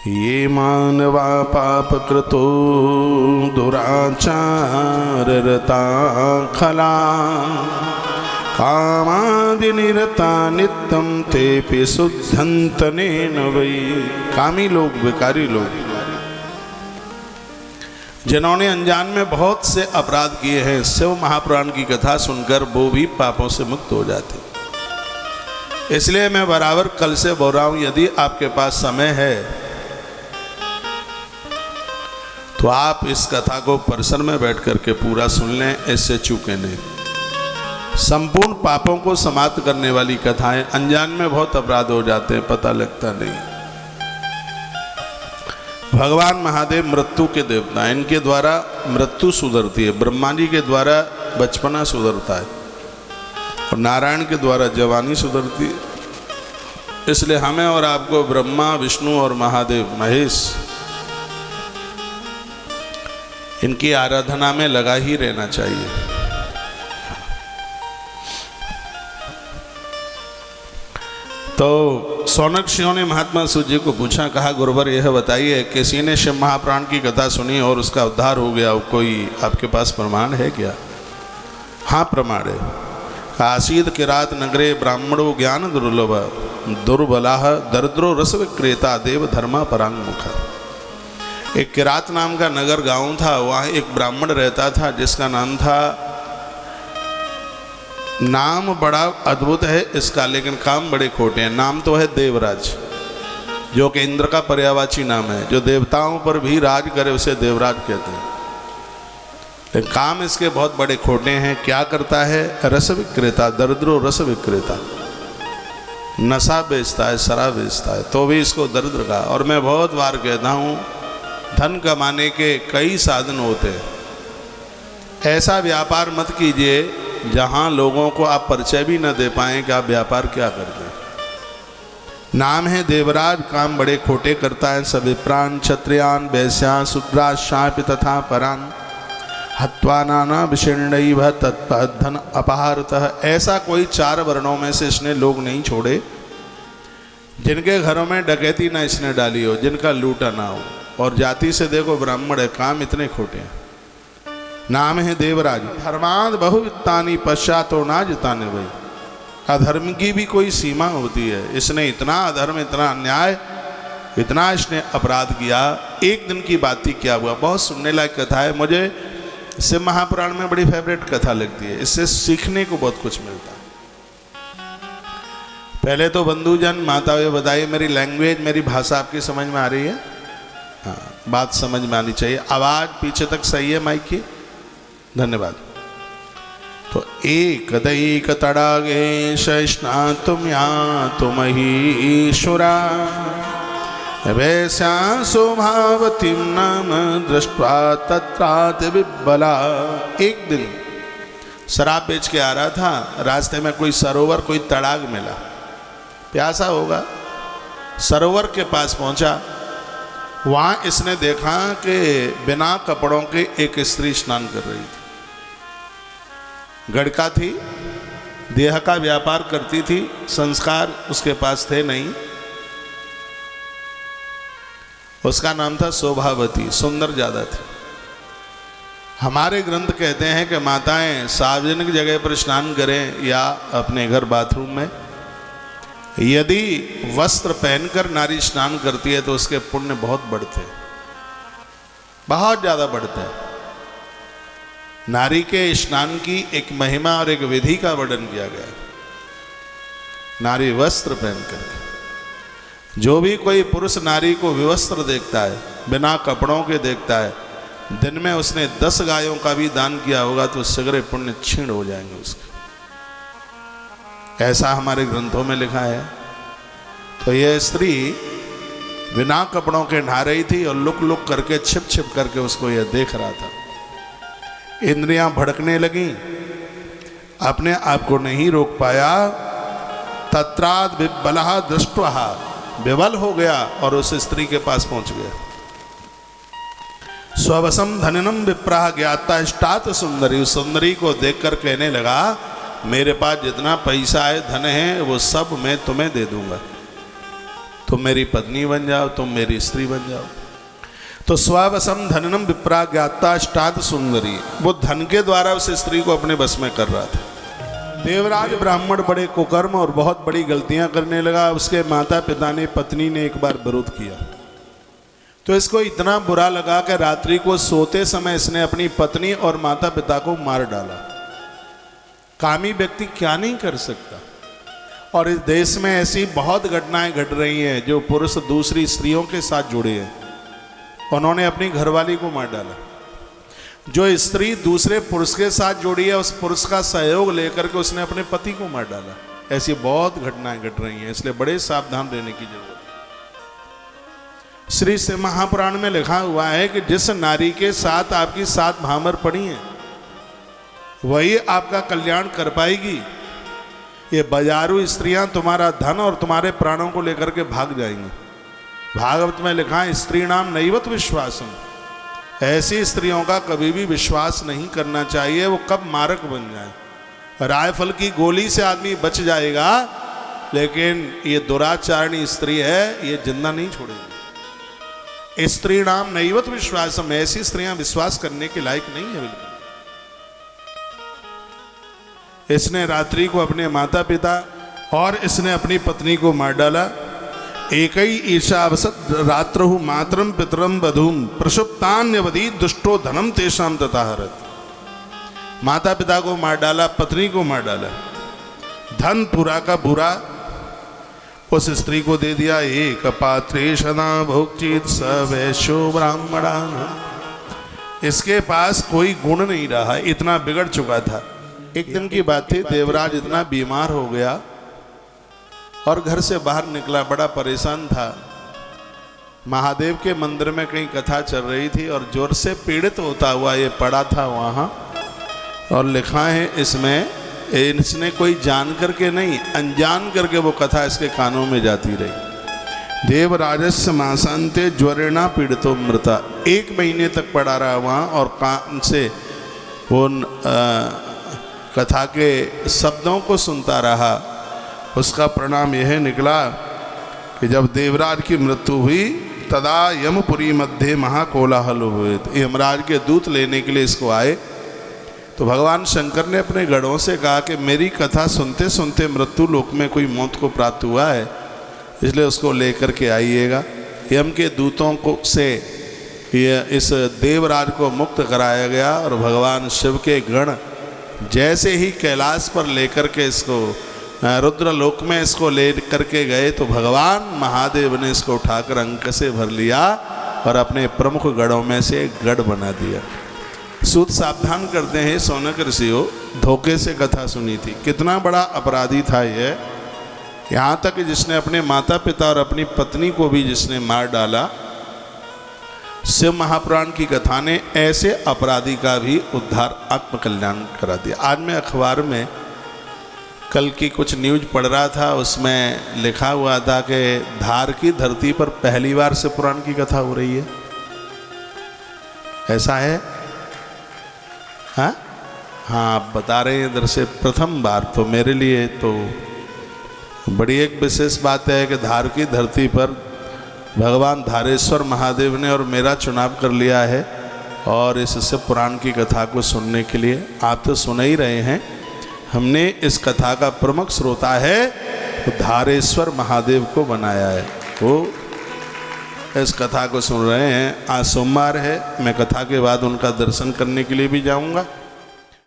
ये मानवा पापकृतो दुराचाररता खला कामादिनिरता नित्यं तेऽपि शुद्धन्तनेन वै। कामी लोग, विकारी लोग, जिन्होंने अनजान में बहुत से अपराध किए हैं, शिव महापुराण की कथा सुनकर वो भी पापों से मुक्त हो जाते। इसलिए मैं बराबर कल से बोल रहा हूं, यदि आपके पास समय है तो आप इस कथा को परिसर में बैठ करके पूरा सुन लें, इससे चूके नहीं। संपूर्ण पापों को समाप्त करने वाली कथाएं। अनजान में बहुत अपराध हो जाते हैं, पता लगता नहीं। भगवान महादेव मृत्यु के देवता हैं, इनके द्वारा मृत्यु सुधरती है। ब्रह्मा जी के द्वारा बचपना सुधरता है और नारायण के द्वारा जवानी सुधरती है। इसलिए हमें और आपको ब्रह्मा, विष्णु और महादेव महेश, इनकी आराधना में लगा ही रहना चाहिए। तो सौनक ऋषियों ने महात्मा सूत जी को पूछा, कहा गुरुवर यह बताइए, किसी ने शिव महापुराण की कथा सुनी और उसका उद्धार हो गया, कोई आपके पास प्रमाण है क्या? हाँ प्रमाण है। आसीद किरात नगरे ब्राह्मणो ज्ञान दुर्लभ दुर्बलाह दरिद्रो रस विक्रेता देव धर्मा परांगमुख। एक किरात नाम का नगर गांव था, वहाँ एक ब्राह्मण रहता था जिसका नाम था, नाम बड़ा अद्भुत है इसका लेकिन काम बड़े खोटे हैं। नाम तो है देवराज, जो कि इंद्र का पर्यायवाची नाम है। जो देवताओं पर भी राज करे उसे देवराज कहते हैं, लेकिन काम इसके बहुत बड़े खोटे हैं। क्या करता है? रस विक्रेता, दरिद्रो रस विक्रेता, नशा बेचता है, शराब बेचता है, तो भी इसको दरिद्र का। और मैं बहुत बार कहता हूँ, धन कमाने के कई साधन होते हैं। ऐसा व्यापार मत कीजिए जहाँ लोगों को आप परिचय भी न दे पाएं कि आप व्यापार क्या करते हैं। नाम है देवराज, काम बड़े खोटे करता है। सभी प्राण क्षत्रियान वैश्यान शूद्रान शापि तथा परान हत्वा नाना विषण्णैव तत्पधन अपहारतः। ऐसा कोई 4 वर्णों में से इसने लोग नहीं छोड़े जिनके घरों में डकैती ना इसने डाली हो, जिनका लूटा ना हो। और जाति से देखो ब्राह्मण है, काम इतने खोटे हैं। नाम है देवराज। धर्माद बहुवित्तानि पश्चातो ना जिताने भाई। अधर्म की भी कोई सीमा होती है। इसने इतना अधर्म, इतना अन्याय, इतना इसने अपराध किया। एक दिन की बात थी, क्या हुआ, बहुत सुनने लायक कथा है। मुझे शिव महापुराण में बड़ी फेवरेट कथा लगती है, इससे सीखने को बहुत कुछ मिलता है। पहले तो बंधुजन, माता ये बताइए, मेरी लैंग्वेज, मेरी भाषा आपकी समझ में आ रही है? हाँ, बात समझ में आनी चाहिए। आवाज पीछे तक सही है माइक की? धन्यवाद। तो एक दैक तड़ागे स्नातुम यातुम ईश्वरा वैस्या स्वभावतीं नाम दृष्ट्वा तत्रात विब्बला। एक दिन शराब बेच के आ रहा था, रास्ते में कोई सरोवर, कोई तड़ाग मिला, प्यासा होगा। सरोवर के पास पहुंचा, वहाँ इसने देखा कि बिना कपड़ों के एक स्त्री स्नान कर रही थी। गड़का थी, देह का व्यापार करती थी, संस्कार उसके पास थे नहीं। उसका नाम था शोभावती, सुंदर ज्यादा थी। हमारे ग्रंथ कहते हैं कि माताएं सार्वजनिक जगह पर स्नान करें या अपने घर बाथरूम में, यदि वस्त्र पहनकर नारी स्नान करती है तो उसके पुण्य बहुत बढ़ते हैं, बहुत ज्यादा बढ़ते हैं। नारी के स्नान की एक महिमा और एक विधि का वर्णन किया गया। नारी वस्त्र पहन करके, जो भी कोई पुरुष नारी को विवस्त्र देखता है, बिना कपड़ों के देखता है, दिन में उसने 10 गायों का भी दान किया होगा तो सगरे पुण्य क्षीण हो जाएंगे उसके। ऐसा हमारे ग्रंथों में लिखा है। तो यह स्त्री बिना कपड़ों के नहा रही थी और लुक लुक करके, छिप छिप करके उसको यह देख रहा था। इंद्रियां भड़कने लगी, अपने आप को नहीं रोक पाया। तत्राद विब्बलः दृष्ट्वा, विवल हो गया और उस स्त्री के पास पहुंच गया। स्ववसम धननम विप्राह ज्ञाता इष्टात सुंदरी। उस सुंदरी को देखकर कहने लगा, मेरे पास जितना पैसा है, धन है, वो सब मैं तुम्हें दे दूंगा। तुम मेरी पत्नी बन जाओ, तुम मेरी स्त्री बन जाओ। तो स्ववसम धननम विप्रा ज्ञाता अष्टाद सुंदरी, वो धन के द्वारा उस स्त्री को अपने बस में कर रहा था। देवराज ब्राह्मण बड़े कुकर्म और बहुत बड़ी गलतियां करने लगा। उसके माता पिता ने, पत्नी ने एक बार विरोध किया तो इसको इतना बुरा लगा कि रात्रि को सोते समय इसने अपनी पत्नी और माता पिता को मार डाला। कामी व्यक्ति क्या नहीं कर सकता। और इस देश में ऐसी बहुत घटनाएं घट रही हैं जो पुरुष दूसरी स्त्रियों के साथ जुड़े हैं, उन्होंने अपनी घरवाली को मार डाला। जो स्त्री दूसरे पुरुष के साथ जुड़ी है उस पुरुष का सहयोग लेकर के उसने अपने पति को मार डाला। ऐसी बहुत घटनाएं घट रही हैं, इसलिए बड़े सावधान रहने की जरूरत है। श्री शिव महापुराण में लिखा हुआ है कि जिस नारी के साथ आपकी 7 भामर पड़ी हैं वही आपका कल्याण कर पाएगी। ये बाजारू स्त्रियां तुम्हारा धन और तुम्हारे प्राणों को लेकर के भाग जाएंगी। भागवत में लिखा है स्त्री नाम नैवत विश्वासम, ऐसी स्त्रियों का कभी भी विश्वास नहीं करना चाहिए, वो कब मारक बन जाए। राइफल की गोली से आदमी बच जाएगा, लेकिन ये दुराचारणी स्त्री है, ये जिंदा नहीं छोड़ेगी। स्त्री नाम नैवत विश्वासम, ऐसी स्त्रियां विश्वास करने के लायक नहीं है बिल्कुल। इसने रात्रि को अपने माता पिता और इसने अपनी पत्नी को मार डाला। एक ही ईशावसत रात्रहु मातरम पितरम वधूम प्रसुप्तान्यवधि दुष्टो धनम तेषाम तथाहरत। माता पिता को मार डाला, पत्नी को मार डाला, धन पूरा का बुरा उस स्त्री को दे दिया। एक पात्रे सदा भोक्चित सवैश्यो ब्राह्मणान, इसके पास कोई गुण नहीं रहा, इतना बिगड़ चुका था। एक दिन की बात थी, देवराज इतना बीमार हो गया और घर से बाहर निकला, बड़ा परेशान था। महादेव के मंदिर में कहीं कथा चल रही थी और जोर से पीड़ित होता हुआ ये पड़ा था वहाँ। और लिखा है इसमें, इसने कोई जान करके नहीं, अनजान करके वो कथा इसके कानों में जाती रही। देवराजस्य मासांते ज्वरेणा पीड़ितो मृता, 1 महीने तक पड़ा रहा वहाँ और कान से वो कथा के शब्दों को सुनता रहा। उसका परिणाम यह निकला कि जब देवराज की मृत्यु हुई तदा यमपुरी मध्य महाकोलाहल हुए। यमराज के दूत लेने के लिए इसको आए तो भगवान शंकर ने अपने गणों से कहा कि मेरी कथा सुनते सुनते मृत्यु लोक में कोई मौत को प्राप्त हुआ है, इसलिए उसको लेकर के आइएगा। यम के दूतों को से इस देवराज को मुक्त कराया गया और भगवान शिव के गण जैसे ही कैलाश पर लेकर के इसको रुद्र लोक में इसको ले करके गए तो भगवान महादेव ने इसको उठाकर अंक से भर लिया और अपने प्रमुख गणों में से एक गढ़ बना दिया। सूत सावधान करते हैं, सौनक ऋषियों, धोखे से कथा सुनी थी। कितना बड़ा अपराधी था ये, यहाँ तक कि जिसने अपने माता पिता और अपनी पत्नी को भी जिसने मार डाला। शिव महापुराण की कथा ने ऐसे अपराधी का भी उद्धार, आत्मकल्याण करा दिया। आज मैं अखबार में कल की कुछ न्यूज पढ़ रहा था, उसमें लिखा हुआ था कि धार की धरती पर पहली बार शिव पुराण की कथा हो रही है। ऐसा है? हाँ, आप बता रहे हैं इधर से प्रथम बार, तो मेरे लिए तो बड़ी एक विशेष बात है कि धार की धरती पर भगवान धारेश्वर महादेव ने और मेरा चुनाव कर लिया है और इस शिव पुराण की कथा को सुनने के लिए। आप तो सुन ही रहे हैं, हमने इस कथा का प्रमुख श्रोता है तो धारेश्वर महादेव को बनाया है, वो इस कथा को सुन रहे हैं। आज सोमवार है, मैं कथा के बाद उनका दर्शन करने के लिए भी जाऊंगा।